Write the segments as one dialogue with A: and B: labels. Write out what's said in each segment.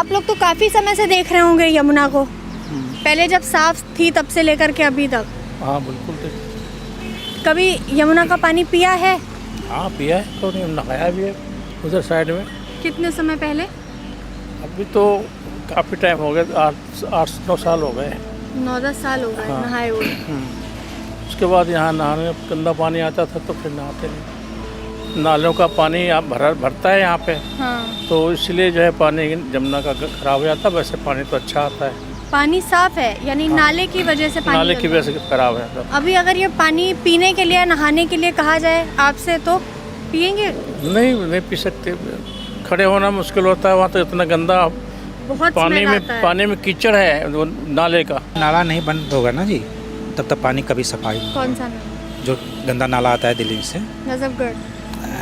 A: आप लोग तो काफ़ी समय से देख रहे होंगे यमुना को, पहले जब साफ थी तब से लेकर के अभी तक।
B: हाँ बिल्कुल।
A: कभी यमुना का पानी पिया है?
B: हाँ पिया है, तो नहीं नहाया भी है उधर साइड में।
A: कितने समय पहले?
B: अभी तो काफ़ी टाइम हो गया, 8-9 साल हो गए।
A: 9-10 साल हो गए
B: हाँ।
A: नहाए हुए।
B: उसके बाद यहाँ नहाने में गंदा पानी आता था तो फिर नहाते नहीं। नालों का पानी आप भरता है यहाँ पे,
A: हाँ।
B: तो इसलिए जो है पानी यमुना का खराब हो जाता है। वैसे पानी तो अच्छा आता है,
A: पानी साफ है, यानी
B: हाँ।
A: नाले की वजह से पानी
B: नाले की
A: गंदा।
B: वजह से खराब है तो।
A: अभी अगर ये पानी पीने के लिए, नहाने के लिए कहा जाए आपसे तो पिएंगे?
B: नहीं पी सकते, खड़े होना मुश्किल होता है वहाँ तो, इतना गंदा
A: बहुत
B: पानी
A: स्मेल
B: में
A: आता है।
B: पानी में कीचड़ है वो नाले का।
C: नाला नहीं बंद होगा ना जी, तब तक पानी कभी सफाई नहीं।
A: कौन सा नाला?
C: जो गंदा नाला आता है दिल्ली से,
A: नजफगढ़?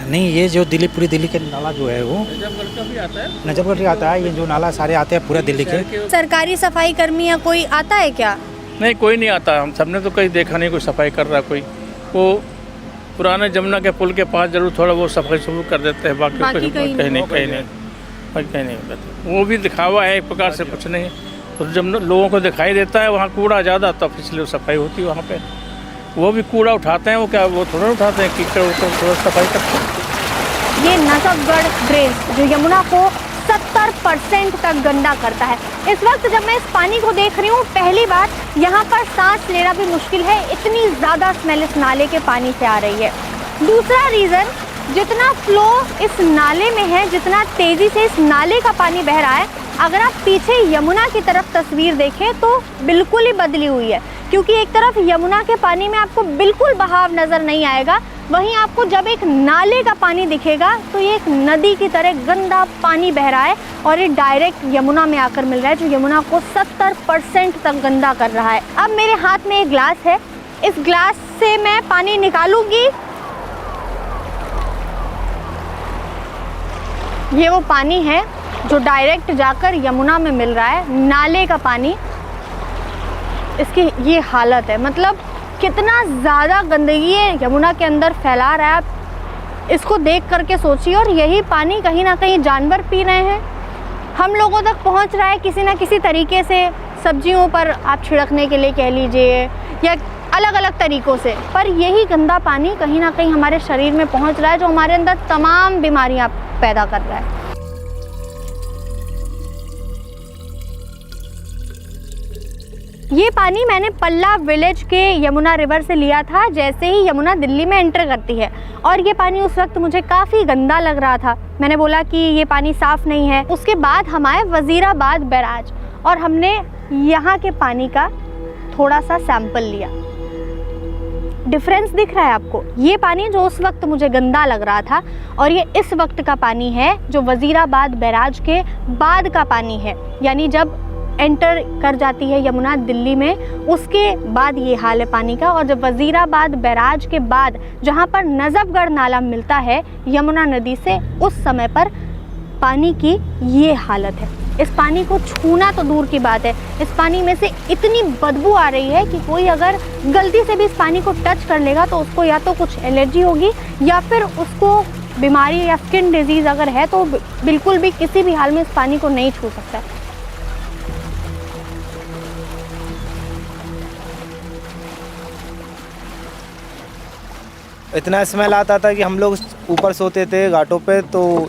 C: नहीं ये जो दिल्ली, पूरी दिल्ली के नाला जो है वो
B: नजफगढ़ का भी आता है।
C: नजफगढ़ का आता है। ये जो नाला सारे आते हैं पूरा दिल्ली के।
A: सरकारी सफाई कर्मी या कोई आता है क्या?
B: नहीं कोई नहीं आता, हम सबने तो कहीं देखा नहीं कोई सफाई कर रहा कोई। वो पुराने जमुना के पुल के पास जरूर थोड़ा वो सफाई शुरू कर देते हैं, बाकी
A: बाकी
B: कुछ
A: कहीं
B: कहीं नहीं करते। वो भी दिखावा है एक प्रकार से, कुछ नहीं। तो जब लोगों को दिखाई देता है वहाँ कूड़ा ज़्यादा, तब इसलिए सफाई होती है वहाँ पे। वो भी कूड़ा उठाते हैं, वो क्या वो थोड़ा उठाते हैं, कीचड़ उठो थोड़ा सफाई करते हैं।
A: ये नजफगढ़ ड्रेन जो यमुना को 70% तक गंदा करता है। इस वक्त जब मैं इस पानी को देख रही हूँ, पहली बार यहाँ पर सांस लेना भी मुश्किल है, इतनी ज़्यादा स्मेल इस नाले के पानी से आ रही है। दूसरा रीज़न, जितना फ्लो इस नाले में है, जितना तेज़ी से इस नाले का पानी बह रहा है, अगर आप पीछे यमुना की तरफ तस्वीर देखें तो बिल्कुल ही बदली हुई है। क्योंकि एक तरफ यमुना के पानी में आपको बिल्कुल बहाव नज़र नहीं आएगा, वहीं आपको जब एक नाले का पानी दिखेगा तो ये एक नदी की तरह गंदा पानी बह रहा है और ये डायरेक्ट यमुना में आकर मिल रहा है, जो यमुना को 70% तक गंदा कर रहा है। अब मेरे हाथ में एक ग्लास है, इस ग्लास से मैं पानी निकालूंगी। ये वो पानी है जो डायरेक्ट जाकर यमुना में मिल रहा है, नाले का पानी। इसकी ये हालत है, मतलब कितना ज़्यादा गंदगी है यमुना के अंदर फैला रहा है। आप इसको देख करके सोचिए, और यही पानी कहीं ना कहीं जानवर पी रहे हैं, हम लोगों तक पहुंच रहा है किसी ना किसी तरीके से। सब्जियों पर आप छिड़कने के लिए कह लीजिए, या अलग अलग तरीक़ों से, पर यही गंदा पानी कहीं ना कहीं हमारे शरीर में पहुंच रहा है, जो हमारे अंदर तमाम बीमारियां पैदा कर रहा है। ये पानी मैंने पल्ला विलेज के यमुना रिवर से लिया था, जैसे ही यमुना दिल्ली में एंटर करती है, और ये पानी उस वक्त मुझे काफ़ी गंदा लग रहा था। मैंने बोला कि ये पानी साफ़ नहीं है। उसके बाद हम आए वज़ीराबाद बैराज और हमने यहाँ के पानी का थोड़ा सा सैंपल लिया। डिफरेंस दिख रहा है आपको? ये पानी जो उस वक्त मुझे गंदा लग रहा था और ये इस वक्त का पानी है जो वज़ीराबाद बैराज के बाद का पानी है, यानी जब एंटर कर जाती है यमुना दिल्ली में, उसके बाद ये हाल है पानी का। और जब वज़ीराबाद बैराज के बाद जहाँ पर नजफगढ़ नाला मिलता है यमुना नदी से, उस समय पर पानी की ये हालत है। इस पानी को छूना तो दूर की बात है, इस पानी में से इतनी बदबू आ रही है कि कोई अगर गलती से भी इस पानी को टच कर लेगा तो उसको या तो कुछ एलर्जी होगी, या फिर उसको बीमारी या स्किन डिजीज़ अगर है तो बिल्कुल भी किसी भी हाल में इस पानी को नहीं छू सकता।
D: इतना स्मेल आता था कि हम लोग ऊपर सोते थे घाटों पे, तो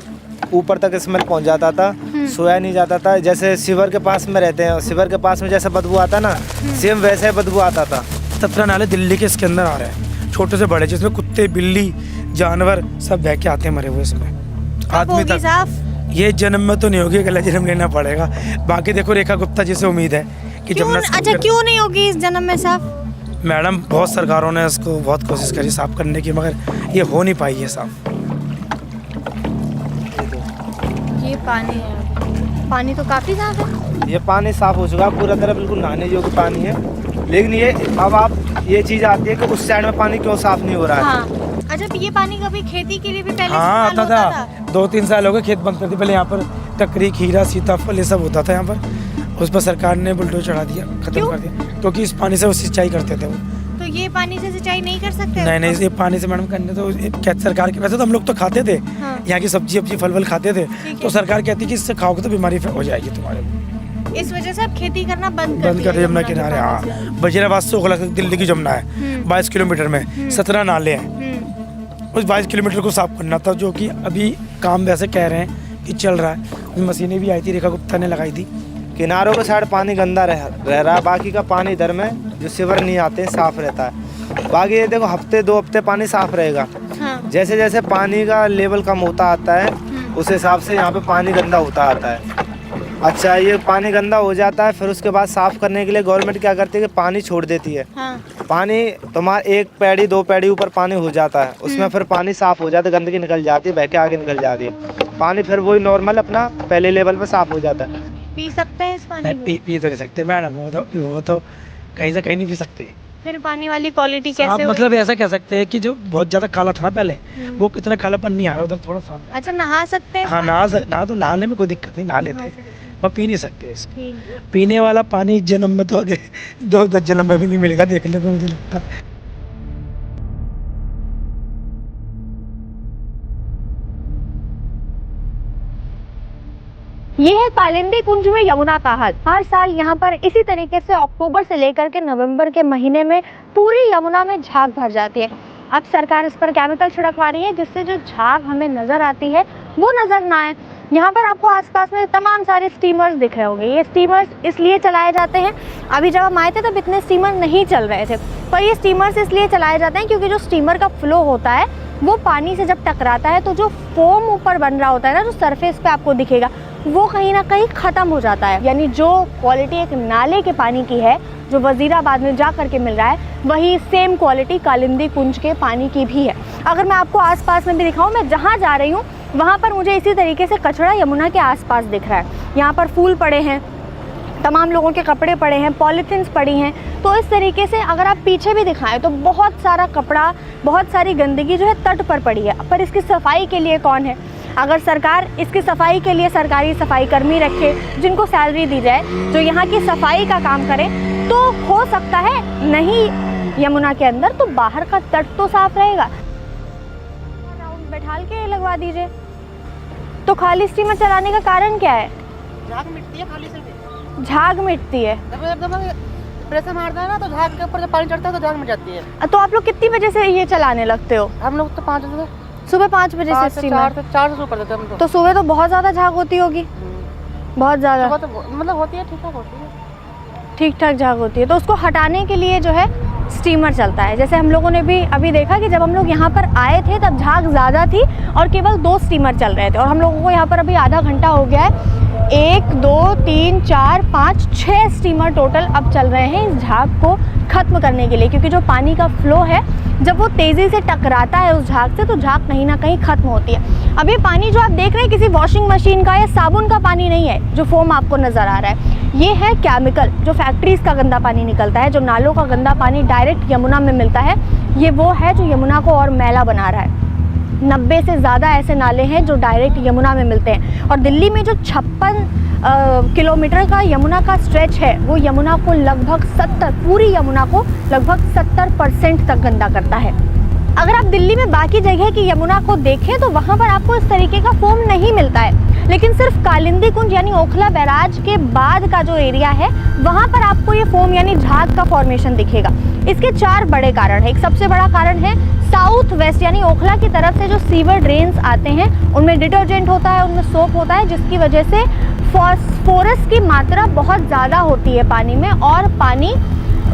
D: ऊपर तक स्मेल पहुंच जाता था, सोया नहीं जाता था। जैसे शिवर के पास में रहते हैं, शिवर के पास में जैसे बदबू आता ना, सेम वैसे बदबू आता था।
E: 17 नाले दिल्ली के इसके अंदर आ रहे हैं, छोटे से बड़े, जिसमें कुत्ते, बिल्ली, जानवर सब बह के आते हैं मरे हुए इसमें। आदमी तक
A: साफ
E: ये जन्म में तो नहीं होगी, अगला जन्म लेना पड़ेगा। बाकी देखो रेखा गुप्ता जी से उम्मीद है कि
A: क्यों, अच्छा क्यों नहीं होगी इस जन्म में साफ?
E: मैडम बहुत सरकारों ने इसको बहुत कोशिश करी साफ करने की, मगर ये हो नहीं पाई है साफ।
A: ये पानी है, पानी तो काफ़ी साफ है।
D: ये पानी साफ हो चुका है पूरा तरह, बिल्कुल नहाने योग्य पानी है। लेकिन ये अब आप ये चीज़ आती है कि उस साइड में पानी क्यों साफ नहीं हो रहा है।
A: हाँ। अच्छा, ये पानी कभी खेती के लिए भी पहले
E: हाँ
A: इस्तेमाल
E: आता
A: होता
E: था, 2-3 साल हो गए खेत बंद कर दिए। पहले यहाँ पर ककड़ी, खीरा, सीताफल ये सब होता था यहाँ पर, उस पर सरकार ने बुलडोजर चढ़ा दिया, खत्म कर दिया, क्योंकि इस पानी से वो सिंचाई करते थे वो।
A: तो ये पानी से सिंचाई नहीं कर सकते?
E: नहीं नहीं, ये पानी से मैडम करने तो क्या सरकार के, वैसे तो हम लोग तो खाते थे यहाँ की सब्जी फल वल खाते थे, तो सरकार कहती कि इससे खाओगे तो बीमारी हो जाएगी तुम्हारे को,
A: इस वजह से आप खेती करना बंद
E: कर दे। यमुना किनारे, हाँ, वजीराबाद से ओखला तक दिल्ली की जमुना है 22 किलोमीटर में 17 नाले हैं। उस 22 किलोमीटर को साफ करना था, जो कि अभी काम वैसे कह रहे हैं कि चल रहा है। मशीनें भी आई थी, रेखा गुप्ता ने लगाई थी।
D: किनारों के साइड पानी गंदा रह रहा है, बाकी का पानी इधर में जो सीवर नहीं आते साफ रहता है। बाकी ये देखो हफ्ते 2 हफ्ते पानी साफ रहेगा। जैसे जैसे पानी का लेवल कम होता आता है उस हिसाब से यहाँ पे पानी गंदा होता आता है। अच्छा, ये पानी गंदा हो जाता है, फिर उसके बाद साफ करने के लिए गवर्नमेंट क्या करती है कि पानी छोड़ देती है। पानी तुम्हारा 1 पैड़ी 2 पैड़ी ऊपर पानी हो जाता है, उसमें फिर पानी साफ हो जाता है, गंदगी निकल जाती है, बह के आगे निकल जाती है। पानी फिर वही नॉर्मल अपना पहले लेवल पे साफ हो जाता है।
A: पी सकते हैं इस पानी को?
E: पी तो नहीं सकते मैडम, वो तो कहीं से कहीं नहीं पी सकते।
A: फिर पानी वाली क्वालिटी कैसे
E: आप मतलब ऐसा कह सकते हैं कि जो बहुत ज्यादा काला था ना पहले, वो कितना कालापन नहीं आ रहा, उधर थोड़ा सा।
A: अच्छा, नहा सकते हैं?
E: हाँ, नहा तो नहाने में कोई दिक्कत नहीं, नहा लेते, पर पी नहीं सकते इसको। पीने वाला पानी जन्म में तो आगे 2-10 जन्म में भी नहीं मिलेगा, देखने को मुझे लगता है।
A: ये है कालिंदी कुंज में यमुना का हाल। हर साल यहाँ पर इसी तरीके से अक्टूबर से लेकर के नवंबर के महीने में पूरी यमुना में झाग भर जाती है। अब सरकार इस पर केमिकल छिड़कवा रही है, जिससे जो झाग हमें नजर आती है वो नजर ना आए। यहाँ पर आपको आसपास में तमाम सारे स्टीमर्स दिख रहे होंगे। ये स्टीमर्स इसलिए चलाए जाते हैं, अभी जब हम आए थे तब इतने स्टीमर नहीं चल रहे थे, पर ये स्टीमर्स इसलिए चलाए जाते हैं क्योंकि जो स्टीमर का फ्लो होता है वो पानी से जब टकराता है तो जो फोम ऊपर बन रहा होता है ना, जो सरफेस पे आपको दिखेगा, वो कहीं ना कहीं ख़त्म हो जाता है। यानी जो क्वालिटी एक नाले के पानी की है जो वजीराबाद में जा करके मिल रहा है, वही सेम क्वालिटी कालिंदी कुंज के पानी की भी है। अगर मैं आपको आसपास में भी दिखाऊं, मैं जहाँ जा रही हूँ वहाँ पर मुझे इसी तरीके से कचरा यमुना के आसपास दिख रहा है। यहाँ पर फूल पड़े हैं, तमाम लोगों के कपड़े पड़े हैं, पॉलीथीन्स पड़ी हैं। तो इस तरीके से अगर आप पीछे भी दिखाएं तो बहुत सारा कपड़ा, बहुत सारी गंदगी जो है तट पर पड़ी है। पर इसकी सफाई के लिए कौन है? अगर सरकार इसकी सफाई के लिए सरकारी सफाई कर्मी रखे, जिनको सैलरी दी जाए, जो यहाँ की सफाई का काम करें, तो हो सकता है नहीं यमुना के अंदर तो बाहर का तट तो साफ रहेगा। राउंड बैठाल के लगवा दीजिए। तो खाली स्टीमर चलाने का कारण क्या है?
F: झाग मिटती है खाली से,
A: झाग मिटती है।
F: जब प्रेशर मारता है ना तो झाग के ऊपर जब पानी चढ़ता है तो झाग मिट जाती है।
A: तो आप लोग कितनी बजे से ये चलाने लगते हो?
F: हम लोग तो 5 बजे,
A: सुबह 5 बजे से स्टीमर?
F: 4 से शुरू कर देते हैं हम
A: तो सुबह तो बहुत ज़्यादा झाग होती होगी? बहुत ज़्यादा?
F: सुबह तो मतलब होती है, ठीक ठाक होती है,
A: ठीक ठाक झाग होती है। तो उसको हटाने के लिए जो है स्टीमर चलता है। जैसे हम लोगों ने भी अभी देखा कि जब हम लोग यहाँ पर आए थे तब झाग ज़्यादा थी और केवल 2 स्टीमर चल रहे थे, और हम लोगों को यहाँ पर अभी आधा घंटा हो गया है। 1 2 3 4 5 6 स्टीमर टोटल अब चल रहे हैं इस झाग को ख़त्म करने के लिए, क्योंकि जो पानी का फ्लो है जब वो तेज़ी से टकराता है उस झाग से तो झाग कहीं ना कहीं ख़त्म होती है। अब ये पानी जो आप देख रहे हैं किसी वॉशिंग मशीन का या साबुन का पानी नहीं है जो फोम आपको नज़र आ रहा है, ये है केमिकल जो फैक्ट्रीज़ का गंदा पानी निकलता है, जो नालों का गंदा पानी डायरेक्ट यमुना में मिलता है। ये वो है जो यमुना को और मैला बना रहा है। 90 से ज़्यादा ऐसे नाले हैं जो डायरेक्ट यमुना में मिलते हैं, और दिल्ली में जो 56 किलोमीटर का यमुना का स्ट्रेच है वो यमुना को लगभग 70, पूरी यमुना को लगभग 70% तक गंदा करता है। अगर आप दिल्ली में बाकी जगह की यमुना को देखें तो वहाँ पर आपको इस तरीके का फोम नहीं मिलता है, लेकिन सिर्फ कालिंदी कुंज यानी ओखला बैराज के बाद का जो एरिया है वहाँ पर आपको ये फोम यानी झाग का फॉर्मेशन दिखेगा। इसके 4 बड़े कारण हैं। एक सबसे बड़ा कारण है साउथ वेस्ट यानी ओखला की तरफ से जो सीवर ड्रेन्स आते हैं उनमें डिटर्जेंट होता है, उनमें सोप होता है, जिसकी वजह से फॉस्फोरस की मात्रा बहुत ज़्यादा होती है पानी में, और पानी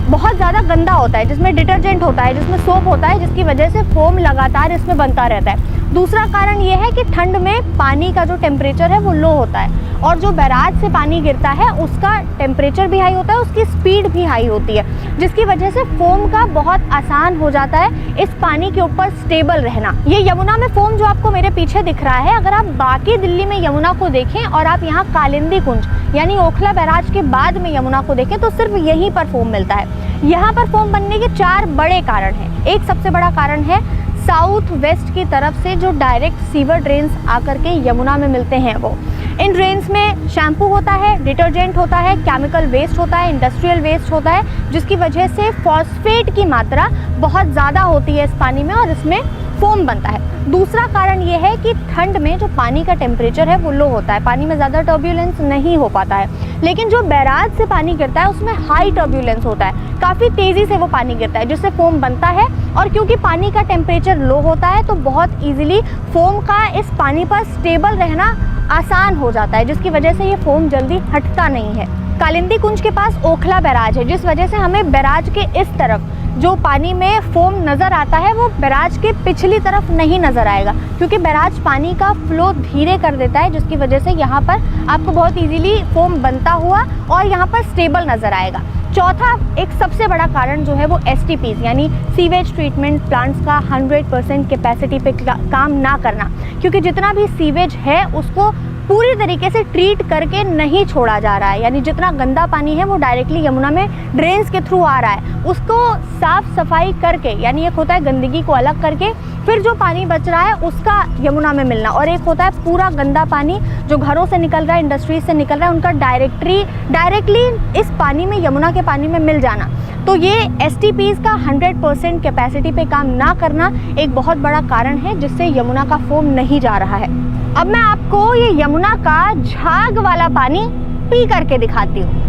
A: बहुत ज़्यादा गंदा होता है, जिसमें डिटर्जेंट होता है, जिसमें सोप होता है, जिसकी वजह से फोम लगातार इसमें बनता रहता है। दूसरा कारण ये है कि ठंड में पानी का जो टेम्परेचर है वो लो होता है, और जो बैराज से पानी गिरता है उसका टेम्परेचर भी हाई होता है, उसकी स्पीड भी हाई होती है, जिसकी वजह से फोम का बहुत आसान हो जाता है इस पानी के ऊपर स्टेबल रहना। ये यमुना में फोम जो आपको मेरे पीछे दिख रहा है, अगर आप बाकी दिल्ली में यमुना को देखें और आप यहाँ कालिंदी कुंज यानी ओखला बैराज के बाद में यमुना को देखें तो सिर्फ यहीं पर फोम मिलता है। यहाँ पर फोम बनने के 4 बड़े कारण हैं। एक सबसे बड़ा कारण है साउथ वेस्ट की तरफ से जो डायरेक्ट सीवर ड्रेन्स आकर के यमुना में मिलते हैं वो। इन ड्रेन्स में शैम्पू होता है, डिटर्जेंट होता है, केमिकल वेस्ट होता है, इंडस्ट्रियल वेस्ट होता है, जिसकी वजह से फॉस्फेट की मात्रा बहुत ज़्यादा होती है इस पानी में और इसमें फोम बनता है। दूसरा कारण ये है कि ठंड में जो पानी का टेम्परेचर है वो लो होता है, पानी में ज़्यादा टर्ब्यूलेंस नहीं हो पाता है। लेकिन जो बैराज से पानी गिरता है उसमें हाई टर्ब्यूलेंस होता है, काफ़ी तेज़ी से वो पानी गिरता है जिससे फोम बनता है। और क्योंकि पानी का टेम्परेचर लो होता है तो बहुत ईजिली फोम का इस पानी पर स्टेबल रहना आसान हो जाता है, जिसकी वजह से ये फोम जल्दी हटता नहीं है। कालिंदी कुंज के पास ओखला बैराज है, जिस वजह से हमें बैराज के इस तरफ जो पानी में फोम नज़र आता है वो बैराज के पिछली तरफ नहीं नज़र आएगा, क्योंकि बैराज पानी का फ्लो धीरे कर देता है, जिसकी वजह से यहाँ पर आपको बहुत इजीली फोम बनता हुआ और यहाँ पर स्टेबल नज़र आएगा। चौथा एक सबसे बड़ा कारण जो है वो STPs यानी सीवेज ट्रीटमेंट प्लांट्स का 100% कैपेसिटी पे काम ना करना, क्योंकि जितना भी सीवेज है उसको पूरी तरीके से ट्रीट करके नहीं छोड़ा जा रहा है, यानी जितना गंदा पानी है वो डायरेक्टली यमुना में ड्रेन्स के थ्रू आ रहा है, उसको साफ सफाई करके, यानी एक होता है गंदगी को अलग करके फिर जो पानी बच रहा है उसका यमुना में मिलना, और एक होता है पूरा गंदा पानी जो घरों से निकल रहा है, इंडस्ट्रीज से निकल रहा है, उनका डायरेक्टली इस पानी में, यमुना के पानी में मिल जाना। तो ये STPs का 100% कैपेसिटी पे काम ना करना एक बहुत बड़ा कारण है जिससे यमुना का फोम नहीं जा रहा है। अब मैं आपको ये यमुना का झाग वाला पानी पी करके दिखाती हूँ।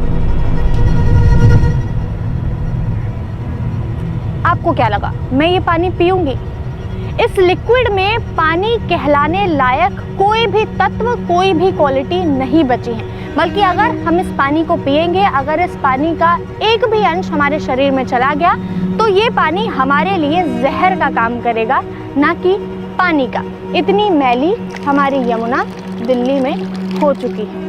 A: आपको क्या लगा? मैं ये पानी पीऊंगी। इस लिक्विड में पानी कहलाने लायक कोई भी तत्व, कोई भी क्वालिटी नहीं बची है, बल्कि अगर हम इस पानी को पिएंगे, अगर इस पानी का एक भी अंश हमारे शरीर में चला गया तो ये पानी हमारे लिए जहर का काम करेगा, ना कि पानी का। इतनी मैली हमारी यमुना दिल्ली में हो चुकी है।